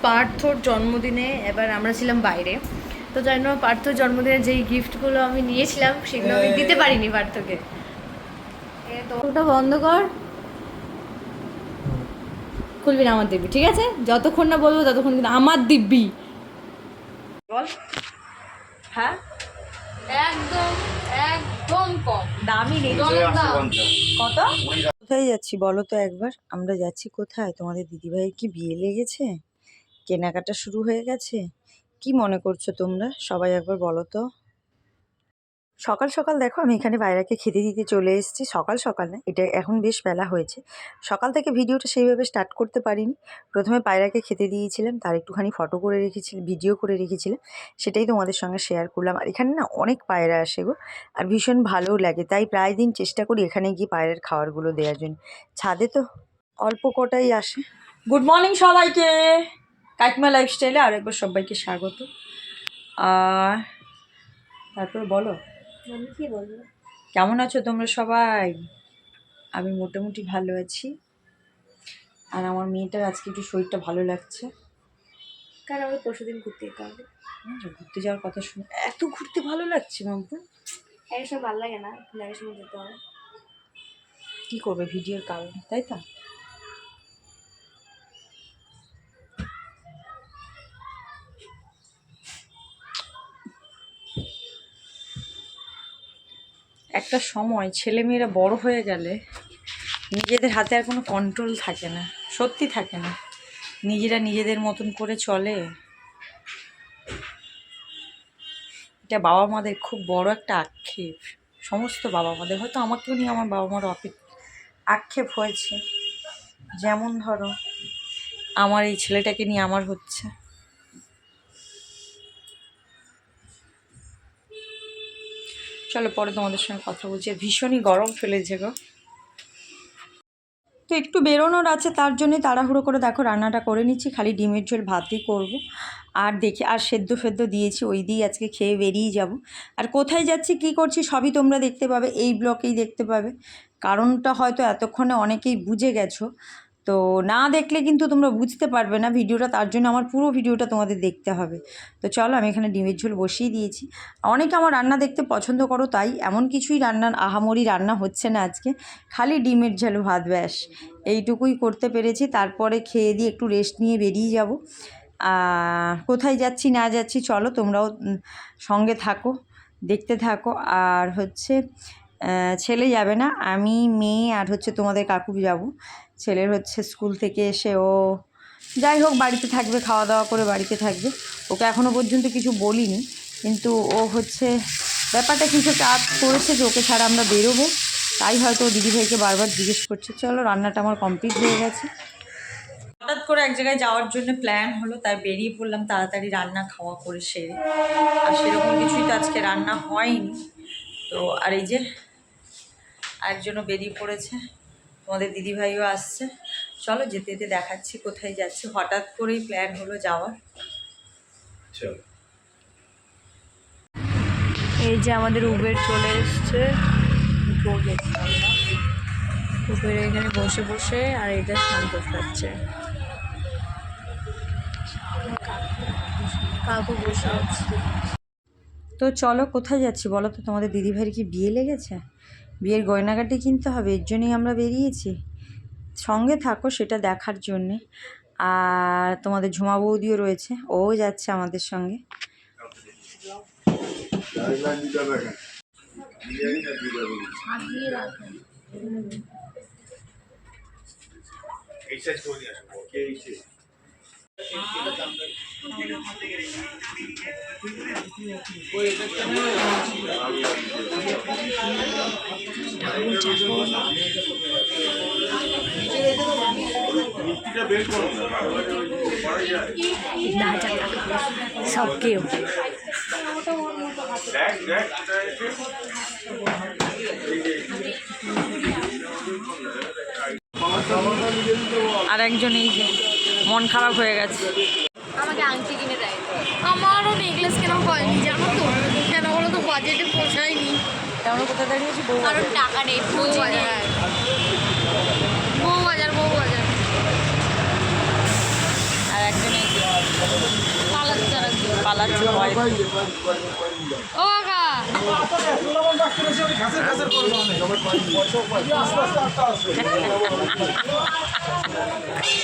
পার্থর জন্মদিনে এবার আমরা ছিলাম বাইরে, তো জানি না পার্থর জন্মদিনে যেই গিফটগুলো আমি নিয়েছিলাম সেগুলো আমি দিতে পারিনি পার্থকে। তো ওটা বন্ধ কর, খুলবি না আমার দিব্যি, ঠিক আছে? যতক্ষণ না বলবো ততক্ষণ কিন্তু আমার দিব্যি বল। হ্যাঁ একদম একদম কম দামি নেই। কত? কোথায় যাচ্ছি বলো তো একবার? আমরা যাচ্ছি কোথায়? তোমাদের দিদিভাইয়ের কি বিয়ে লেগেছে? কেনাকাটা শুরু হয়ে গেছে? কি মনে করছো তোমরা সবাই একবার বলো তো। সকাল সকাল দেখো আমি এখানে বাইরাকে খেতে দিতে চলে এসেছি। সকাল সকাল না, এটা এখন বেশ বেলা হয়েছে। সকাল থেকে ভিডিওটা সেইভাবে স্টার্ট করতে পারিনি। প্রথমে পায়রাকে খেতে দিয়েছিলাম, তার একটুখানি ফটো করে রেখেছিলাম, ভিডিও করে রেখেছিলাম, সেটাই তোমাদের সঙ্গে শেয়ার করলাম। আর এখানে না অনেক পায়রা আসে গো, আর ভীষণ ভালোও লাগে, তাই প্রায় দিন চেষ্টা করি এখানে গিয়ে পায়রার খাবারগুলো দেওয়ার জন্য। ছাদে তো অল্প কটাই আসে। গুড মর্নিং সবাইকে, কাকিমা লাইফস্টাইলে আরেকবার সবাইকে স্বাগত। আর তারপর বলো, আমি কি বলবো? কেমন আছো তোমরা সবাই? আমি মোটামুটি ভালো আছি। আর আমার মেয়েটার আজকে একটু শরীরটা ভালো লাগছে। কারণ আমি পরশুদিন ঘুরতে যেতে হবে। ঘুরতে যাওয়ার কথা শুনে এত ঘুরতে ভালো লাগছে মাম্পু? এসব ভালো লাগে না, লাগে সময় যেতে হবে। কী করবে ভিডিওর কারণে, তাই তো? একটা সময় ছেলেমেয়েরা বড় হয়ে গেলে নিজেদের হাতে আর কোনো কন্ট্রোল থাকে না, সত্যি থাকে না। নিজেরা নিজেদের মতন করে চলে। এটা বাবা মাদের খুব বড় একটা আক্ষেপ, সমস্ত বাবা মাদের। হয়তো আমাকেও নিয়ে আমার বাবা মার আক্ষেপ হয়েছে। যেমন ধরো আমার এই ছেলেটাকে নিয়ে আমার হচ্ছে। চলো পরে তোমাদের সঙ্গে কথা বলছি। আর ভীষণই গরম ফেলেছে গো। তো একটু বেরোনোর আছে, তার জন্যই তাড়াহুড়ো করে দেখো রান্নাটা করে নিচ্ছি। খালি ডিমের ঝোল ভাতই করব। আর দেখি আর সেদ্ধ ফেদ্ধ দিয়েছি, ওই দিয়েই আজকে খেয়ে বেরিয়ে যাব। আর কোথায় যাচ্ছি কী করছি সবই তোমরা দেখতে পাবে, এই ব্লকেই দেখতে পাবে। কারণটা হয়তো এতক্ষণে অনেকেই বুঝে গেছো, তো না দেখলে কিন্তু তোমরা বুঝতে পারবে না ভিডিওটা, তার জন্য আমার পুরো ভিডিওটা তোমাদের দেখতে হবে। তো চলো আমি এখানে ডিমের ঝোল বসিয়ে দিয়েছি। অনেকে আমার রান্না দেখতে পছন্দ করো, তাই এমন কিছুই রান্নার আহামরি রান্না হচ্ছে না আজকে, খালি ডিমের ঝোল ভাত, ব্যাস এইটুকুই করতে পেরেছি। তারপরে খেয়ে দিয়ে একটু রেস্ট নিয়ে বেরিয়ে যাব। কোথায় যাচ্ছি না যাচ্ছি চলো তোমরাও সঙ্গে থাকো, দেখতে থাকো। আর হচ্ছে ছেলে যাবে না, আমি, মেয়ে আর হচ্ছে তোমাদের কাকু যাব। ছেলের হচ্ছে স্কুল থেকে এসে ও যাই হোক বাড়িতে থাকবে, খাওয়া দাওয়া করে বাড়িতে থাকবে। ওকে এখনও পর্যন্ত কিছু বলিনি, কিন্তু ও হচ্ছে ব্যাপারটা কিছু কাজ করেছে যে ওকে ছাড়া আমরা বেরোবো, তাই হয়তো ও দিদিভাইকে বারবার জিজ্ঞেস করছে। চলো রান্নাটা আমার কমপ্লিট হয়ে গেছে। হঠাৎ করে এক জায়গায় যাওয়ার জন্য প্ল্যান হলো, তাই বেরিয়ে পড়লাম তাড়াতাড়ি রান্না খাওয়া করে সেরে। আর সেরকম কিছুই তো আজকে রান্না হয়নি। তো আর এই যে একজনও বেরিয়ে পড়েছে, তোমাদের দিদিভাইও আসছে। চলো যেতে যেতে দেখাচ্ছি কোথায় যাচ্ছি। হঠাৎ করেই প্ল্যান হলো যাওয়ার। এই যে আমাদের উবের চলে এসছে, উবের এখানে বসে বসে আর এটা স্নান করতে হচ্ছে। কাকু বসে আছে। তো চলো কোথায় যাচ্ছি বলো তো? তোমাদের দিদিভাইয়ের কি বিয়ে লেগেছে? বিয়ের গয়নাগাটি কিনতে হবে, এর জন্যই আমরা বেরিয়েছি। সঙ্গে থাকো সেটা দেখার জন্যে। আর তোমাদের ঝুমা বৌদিও রয়েছে, ও যাচ্ছে আমাদের সঙ্গে। সব কেউ আর একজন এই যে মন খারাপ হয়ে গেছে, আমাকে আংটি কিনে দেয়। আমারও নেকলেস কেনা হয়নি জানো তো, কেন বলো তো, বাজেটে পোষায়নি। তেমন কোথায় দাঁড়িয়েছি? কারণ টাকা নেই। বউ বাজার আর একজন পালাচ্ছে ভয়। ও কাকা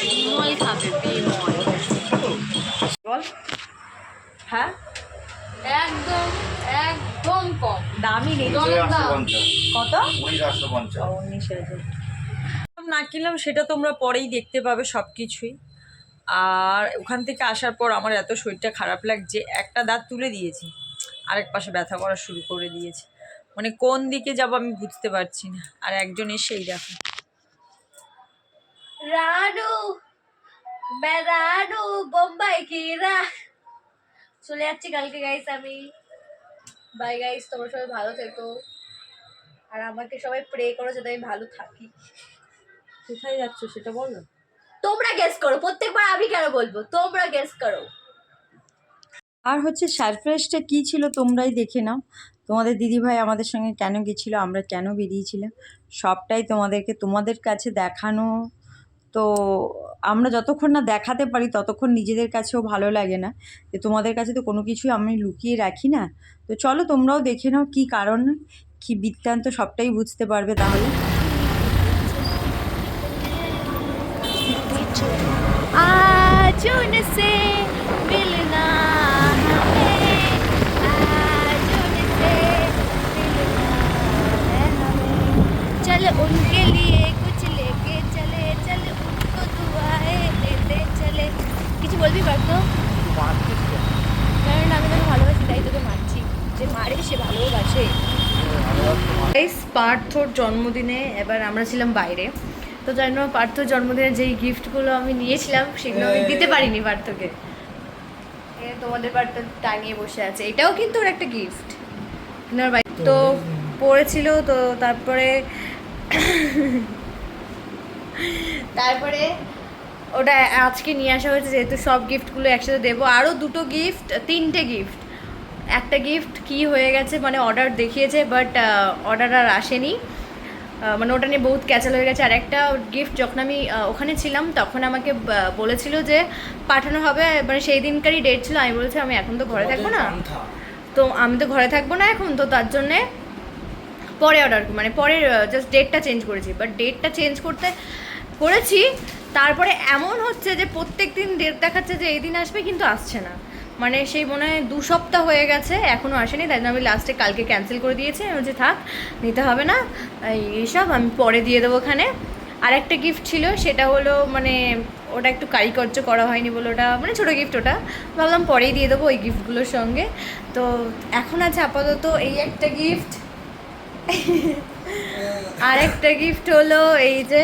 বিমল খাবে বিমল। বল। হ্যাঁ একদম একদম কম দামই নেই। জলের দাম কত? 19,000। না কিনলাম সেটা তোমরা পরেই দেখতে পাবে সব কিছুই। আর ওখান থেকে আসার পর আমার এত শরীরটা খারাপ লাগছে, একটা দাঁত তুলে দিয়েছি, আরেক পাশে ব্যথা করা শুরু করে দিয়েছে, মানে কোন দিকে যাব আমি বুঝতে পারছি না। আর একজন এসেই দেখো রানু বেড়ানু বোম্বাই কি চলে যাচ্ছি কালকে গাইস আমি। বাই গাইস, তোমরা সবাই ভালো থেকো আর আমাকে সবাই প্রে করো যাতে আমি ভালো থাকি। কোথায় যাচ্ছ সেটা বলো। তোমরা গেস করো, প্রত্যেকবার আমি কেন বলবো, তোমরা গেস করো। আর হচ্ছে সারপ্রাইজটা কী ছিল তোমরাই দেখে নাও। তোমাদের দিদিভাই আমাদের সঙ্গে কেন গেছিলো, আমরা কেন বেরিয়েছিলাম, সবটাই তোমাদের কাছে দেখানো। তো আমরা যতক্ষণ না দেখাতে পারি ততক্ষণ নিজেদের কাছেও ভালো লাগে না, যে তোমাদের কাছে তো কোনো কিছুই আমি লুকিয়ে রাখি না। তো চলো তোমরাও দেখে নাও কী কারণ, কী বৃত্তান্ত, সবটাই বুঝতে পারবে তাহলে। आज उनसे मिलना हमें, आज उनसे मिलना है हमें, चल उनके लिए कुछ लेके चले, चल उनको दुआएं देते चले। কিছু বলবি পারতো, কারণ আমি তোকে ভালোবাসি তাই তোকে মারছি, যে মারে সে ভালোবাসে। পার্থর জন্মদিনে এবার আমরা ছিলাম বাইরে, তো জানি না পার্থর জন্মদিনে যেই গিফটগুলো আমি নিয়েছিলাম সেগুলো আমি দিতে পারিনি পার্থকে। তোমাদের পার্থ টাঙিয়ে বসে আছে, এটাও কিন্তু ওর একটা গিফট। তো পড়েছিল, তো তারপরে ওটা আজকে নিয়ে আসা হয়েছে, যেহেতু সব গিফটগুলো একসাথে দেবো। আরও তিনটে গিফট। একটা গিফট কি হয়ে গেছে, মানে অর্ডার দেখিয়েছে বাট অর্ডার আর আসেনি, মানে ওটা নিয়ে বহুত ক্যাচাল হয়ে গেছে। আর একটা গিফট যখন আমি ওখানে ছিলাম তখন আমাকে বলেছিল যে পাঠানো হবে, মানে সেই দিনকারই ডেট ছিল। আমি বলেছি আমি এখন তো ঘরে থাকবো না, এখন, তো তার জন্যে পরে অর্ডার, মানে পরের জাস্ট ডেটটা চেঞ্জ করেছি। বাট ডেটটা চেঞ্জ করেছি, তারপরে এমন হচ্ছে যে প্রত্যেক দিন ডেট দেখাচ্ছে যে এই দিন আসবে, কিন্তু আসছে না। মানে সেই মনে হয় 2 সপ্তাহ হয়ে গেছে এখনও আসেনি। তাই জন্য আমি লাস্টে কালকে ক্যান্সেল করে দিয়েছি, আমি বলছি থাক, নিতে হবে না এইসব, আমি পরে দিয়ে দেবো ওখানে। আর একটা গিফট ছিল, সেটা হলো মানে ওটা একটু কারিকর্য করা হয়নি বলে, ওটা মানে ছোটো গিফট, ওটা ভাবলাম পরেই দিয়ে দেবো ওই গিফটগুলোর সঙ্গে। তো এখন আছে আপাতত এই একটা গিফট। আর একটা গিফট হলো এই যে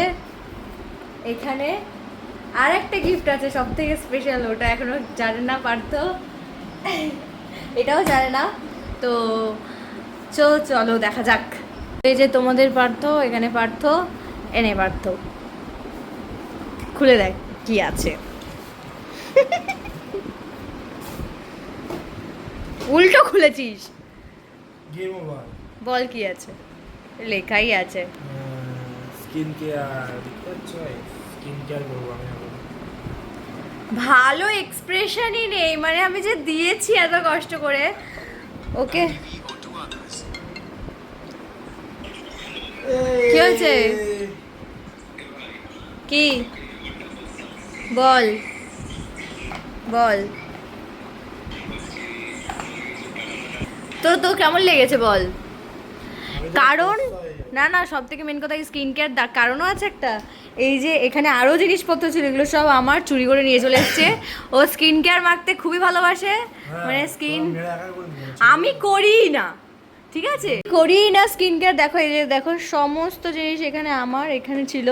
এখানে আর একটা গিফট আছে সব থেকে স্পেশাল, ওটা এখনো জানে না পার্থ, এটাও জানে না। তো চলো দেখা যাক। এই যে তোমাদের পার্থ, এখানে পার্থ, এনে পার্থ খুলে দেখ কি আছে। উল্টো খুলেছিস, বল কি আছে, লেখাই আছে স্কিন কেয়ার। স্কিন কেয়ার করবো আমি এখন। ভালো এক্সপ্রেশনই নেই, মানে আমি যে দিয়েছি এত কষ্ট করে ওকে। কি হয়েছে, কি বল তো কেমন লেগেছে বল। কারণ না সব থেকে মেন কথা স্কিন কেয়ার, কারণও আছে একটা। এই যে এখানে আরও জিনিসপত্র ছিল, এগুলো সব আমার চুরি করে নিয়ে চলে এসছে। ও স্কিন কেয়ার মাখতে খুবই ভালোবাসে, মানে আমি করি না, ঠিক আছে, করি না স্কিন কেয়ার। দেখো এই যে দেখো সমস্ত জিনিস এখানে আমার এখানে ছিল,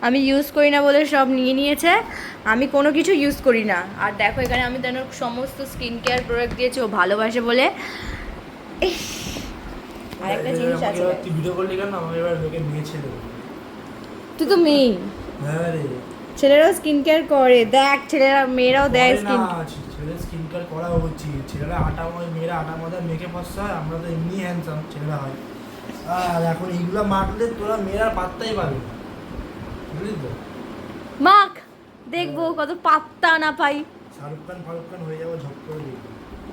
আমি ইউজ করি না বলে সব নিয়ে নিয়েছে, আমি কোনো কিছু ইউজ করি না। আর দেখো এখানে আমি তেন সমস্ত স্কিন কেয়ার প্রোডাক্ট দিয়েছি ও ভালোবাসে বলে। আরেকটা জিনিস আছে, তুই ভিডিও করলি কেন, আমাকে এবার লোকে নিয়েছিল। তুই তো মেয়ে, হ্যাঁ রে, ছেলেরাও স্কিন কেয়ার করে, দেখ মেয়েরাও দেয় স্কিন। ছেলেদের স্কিন কেয়ার করা উচিত। ছেলেরা মেয়েরা আটা ময়দা মেখে ফসা হয়, আমরা তো এমনি হ্যান্ডসাম ছেলেরা হয়। আর এখন এইগুলো মাখলে তোরা মেয়েরা পাত্তাই পাবে না, বুঝলি তো। মাখ, দেখবো কত পাত্তা না পাই। শাহরুখ খান হয়ে যাবো ঝপ করে দেখবো।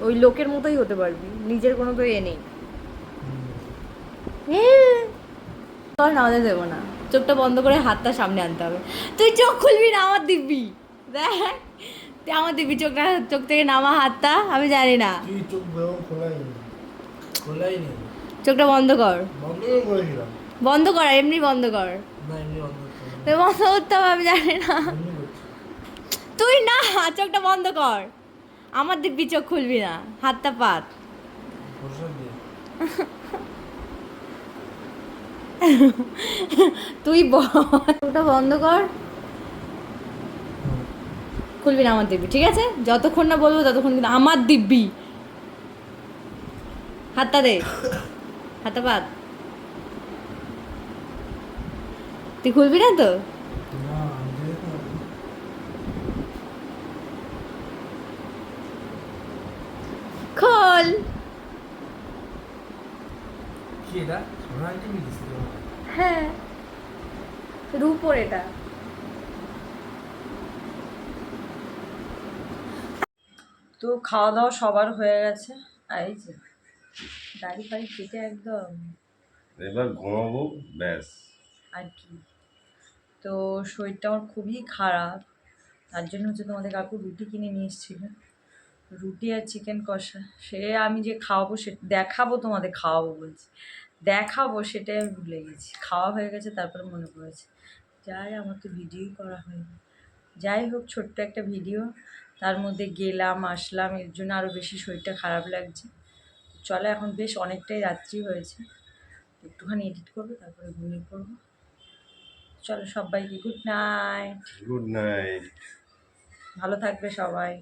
ওই লোকের মতোই হতে পারবি, নিজের কোনো তো এ নেই। তোর নামাতে দেবো না, চোখটা বন্ধ করে হাতটা সামনে আনতে হবে। তুই চোখ খুলবি না, আমার দিব্যি দেখ, তুই আমার দিব্যি, চোখ থেকে নামা হাতটা, আমি জানি না। তুই চোখ খোলাই নেই। চোখটা বন্ধ কর, বন্ধ করেছিলাম। বন্ধ কর, এমনি বন্ধ কর। না এমনি বন্ধ করতে হবে। তুই বন্ধ করতে হবে, আমি জানি না। এমনি করছি। তুই না, চোখটা বন্ধ কর, আমার দিব্যি চোখ খুলবি না, হাতটা পাত। প্রসাদ দিয়ে। তুই চোখটা বন্ধ কর, খুলবি না আমার দিব্যি, ঠিক আছে? যতক্ষণ না বলবো ততক্ষণ কিন্তু আমার দিব্যি। হাতটা দে, হাতটা পাত। তুই খুলবি না তো? না দিয়ে তো। খোল। কি এটা সোনা আংটি মিলিস তো? হ্যাঁ, রূপোর এটা। তো খাওয়া দাওয়া সবার হয়ে গেছে, আর এই যে দাড়ি ফাড়ি কেটে একদম এবার ঘুমাবো ব্যাস। আর কি। তো শরীরটা আমার খুবই খারাপ, তার জন্য হচ্ছে তোমাদের কাকু রুটি কিনে নিয়ে এসেছিলো, রুটি আর চিকেন কষা। সে আমি যে খাওয়াবো, সে দেখাবো তোমাদের, খাওয়াবো বলছি, দেখাবো সেটাই আমি ভুলে গেছি। খাওয়া হয়ে গেছে তারপরে মনে পড়েছে, যাই আমার তো ভিডিওই করা হয়নি। যাই হোক, ছোট্ট একটা ভিডিও, তার মধ্যে গেলাম আসলাম, এর জন্য আরও বেশি শরীরটা খারাপ লাগছে। চলো, এখন বেশ অনেকটাই রাত্রি হয়েছে, একটুখানি এডিট করবো তারপরে ঘুমিয়ে পড়বো। চলো, সবাইকে গুড নাইট, গুড নাইট। ভালো থাকবে সবাই।